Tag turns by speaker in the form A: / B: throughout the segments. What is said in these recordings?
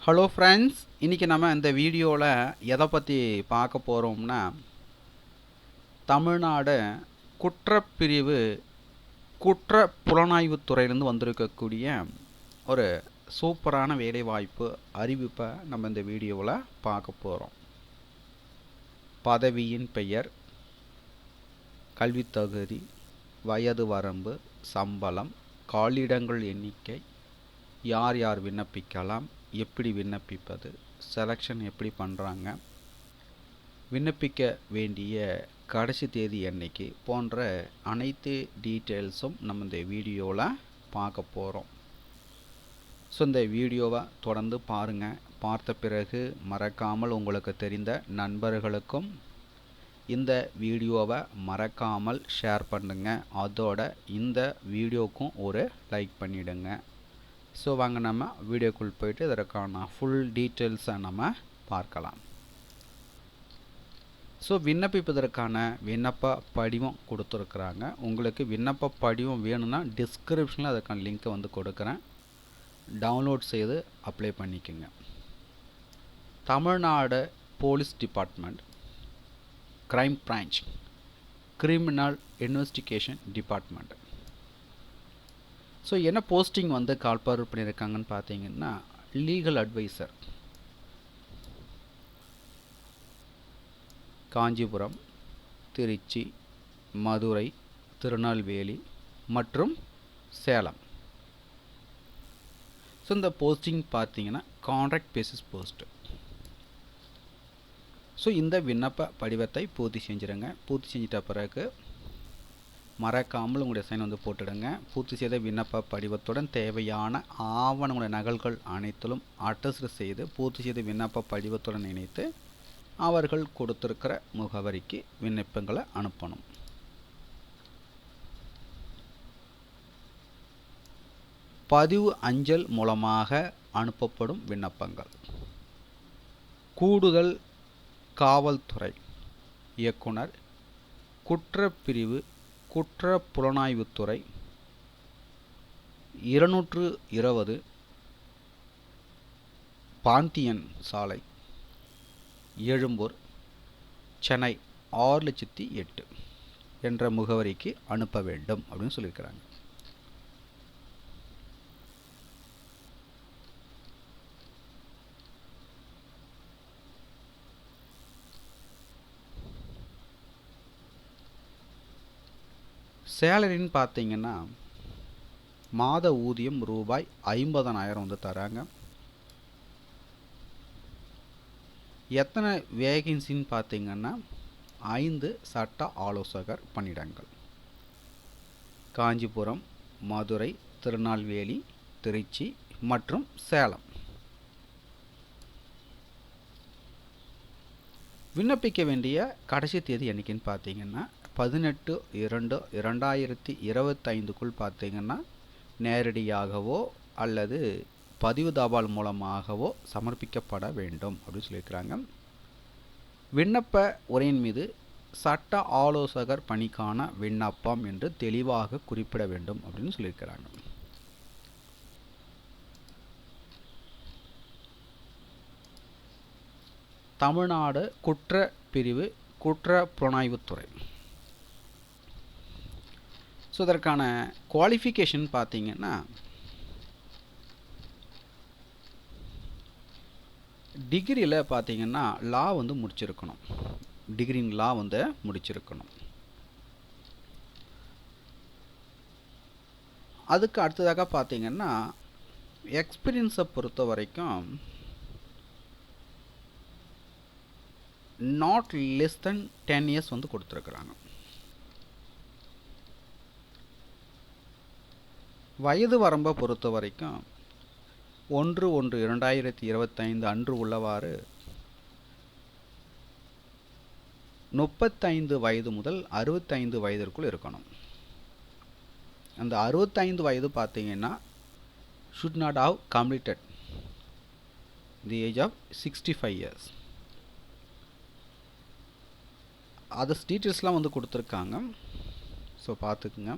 A: Hello friends, இன்றைக்கி நம்ம இந்த வீடியோவில் எதை பற்றி பார்க்க போகிறோம்னா, தமிழ்நாடு குற்றப்பிரிவு குற்ற புலனாய்வுத்துறையிலேருந்து வந்திருக்கக்கூடிய ஒரு சூப்பரான வேலைவாய்ப்பு அறிவிப்பை நம்ம இந்த வீடியோவில் பார்க்க போகிறோம். பதவியின் பெயர், கல்வித் தகுதி, வயது வரம்பு, சம்பளம், காலியிடங்கள் எண்ணிக்கை, யார் யார் விண்ணப்பிக்கலாம், எப்படி விண்ணப்பிப்பது, செலெக்ஷன் எப்படி பண்ணுறாங்க, விண்ணப்பிக்க வேண்டிய கடைசி தேதி என்னைக்கு போன்ற அனைத்து டீட்டெயில்ஸும் நம்ம இந்த வீடியோவில் பார்க்க போகிறோம். ஸோ இந்த வீடியோவை தொடர்ந்து பாருங்கள். பார்த்த பிறகு மறக்காமல் உங்களுக்கு தெரிந்த நண்பர்களுக்கும் இந்த வீடியோவை மறக்காமல் ஷேர் பண்ணுங்கள். அதோட இந்த வீடியோக்கும் ஒரு லைக் பண்ணிவிடுங்க. ஸோ வாங்க நம்ம வீடியோக்குள் போயிட்டு இதற்கான ஃபுல் டீட்டெயில்ஸை நம்ம பார்க்கலாம். ஸோ விண்ணப்பிப்பதற்கான விண்ணப்ப படிவம் கொடுத்துருக்குறாங்க. உங்களுக்கு விண்ணப்ப படிவம் வேணும்னா டிஸ்கிரிப்ஷனில் அதற்கான லிங்க்கை வந்து கொடுக்குறேன். டவுன்லோட் செய்து அப்ளை பண்ணிக்கோங்க. Tamil Nadu police department, crime branch, criminal investigation department. So என்ன போஸ்டிங் வந்து கால்பார் பண்ணியிருக்காங்கன்னு பார்த்தீங்கன்னா, லீகல் அட்வைசர், காஞ்சிபுரம், திருச்சி, மதுரை, திருநெல்வேலி மற்றும் சேலம். ஸோ இந்த போஸ்டிங் பார்த்தீங்கன்னா கான்ட்ராக்ட் பேசிஸ் போஸ்ட்டு. ஸோ இந்த விண்ணப்ப படிவத்தை பூர்த்தி செஞ்சுருங்க. பூர்த்தி செஞ்சிட்ட பிறகு மறக்காமல் உங்களுடைய சைன் வந்து போட்டுடுங்க. பூர்த்தி செய்த விண்ணப்ப படிவத்துடன் தேவையான ஆவணங்களுடைய நகல்கள் அனைத்திலும் அட்டஸ்ட் செய்து பூர்த்தி செய்த விண்ணப்ப படிவத்துடன் இணைத்து அவர்கள் கொடுத்திருக்கிற முகவரிக்கு விண்ணப்பங்களை அனுப்பணும். பதிவு அஞ்சல் மூலமாக அனுப்பப்படும் விண்ணப்பங்கள். கூடுதல் காவல்துறை இயக்குனர், குற்றப்பிரிவு குற்ற புலனாய்வுத்துறை, 220 பாந்தியன் சாலை, எழும்பூர், சென்னை 6,08,000 என்ற முகவரிக்கு அனுப்ப வேண்டும் அப்படின்னு சொல்லியிருக்கிறாங்க. சேலரின்னு பார்த்தீங்கன்னா மாத ஊதியம் ரூபாய் 50,000 வந்து தராங்க. எத்தனை வேகன்சின்னு பார்த்தீங்கன்னா 5 சட்ட ஆலோசகர் பணியிடங்கள். காஞ்சிபுரம், மதுரை, திருநெல்வேலி, திருச்சி மற்றும் சேலம். விண்ணப்பிக்க வேண்டிய கடைசி தேதி என்னைக்குன்னு பார்த்தீங்கன்னா 18/2/2025 பார்த்தீங்கன்னா நேரடியாகவோ அல்லது பதிவு தபால் மூலமாகவோ சமர்ப்பிக்கப்பட வேண்டும் அப்படின்னு சொல்லியிருக்கிறாங்க. விண்ணப்ப உரையின் மீது சட்ட ஆலோசகர் பணிக்கான விண்ணப்பம் என்று தெளிவாக குறிப்பிட வேண்டும் அப்படின்னு சொல்லியிருக்கிறாங்க. தமிழ்நாடு குற்றப்பிரிவு குற்ற புலனாய்வுத்துறை. ஸோ இதற்கான குவாலிஃபிகேஷன் பார்த்தீங்கன்னா டிகிரியில் பார்த்தீங்கன்னா லா வந்து முடிச்சிருக்கணும். டிகிரி இன் லா வந்து முடிச்சிருக்கணும். அதுக்கு அடுத்ததாக பார்த்தீங்கன்னா எக்ஸ்பீரியன்ஸை பொறுத்த வரைக்கும் நாட் லெஸ் தென் 10 இயர்ஸ் வந்து கொடுத்துருக்குறாங்க. வயது வரம்பை பொறுத்த வரைக்கும் 1/1/2025 அன்று உள்ளவாறு 35 வயது முதல் 65 வயதிற்குள் இருக்கணும். அந்த 65 வயது பார்த்தீங்கன்னா should not have completed the age of 65 years. Others டீட்டெயில்ஸ்லாம் வந்து கொடுத்துருக்காங்க. ஸோ பார்த்துக்குங்க.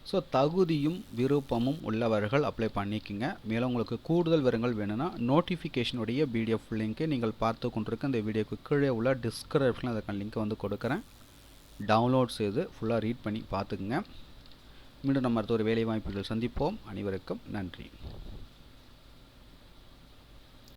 A: ஸோ தகுதியும் விருப்பமும் உள்ளவர்கள் அப்ளை பண்ணிக்கோங்க. மேலும் உங்களுக்கு கூடுதல் விவரங்கள் வேணும்னா நோட்டிஃபிகேஷனுடைய பிடிஎஃப் லிங்க்கை நீங்கள் பார்த்து கொண்டிருக்க இந்த வீடியோக்கு கீழே உள்ள டிஸ்கிரிப்ஷனில் அதுக்கான லிங்க்கை வந்து கொடுக்குறேன். டவுன்லோட் செய்து ஃபுல்லாக ரீட் பண்ணி பார்த்துக்குங்க. மீண்டும் நம்ம அடுத்த ஒரு வேலைவாய்ப்புகள் சந்திப்போம். அனைவருக்கும் நன்றி.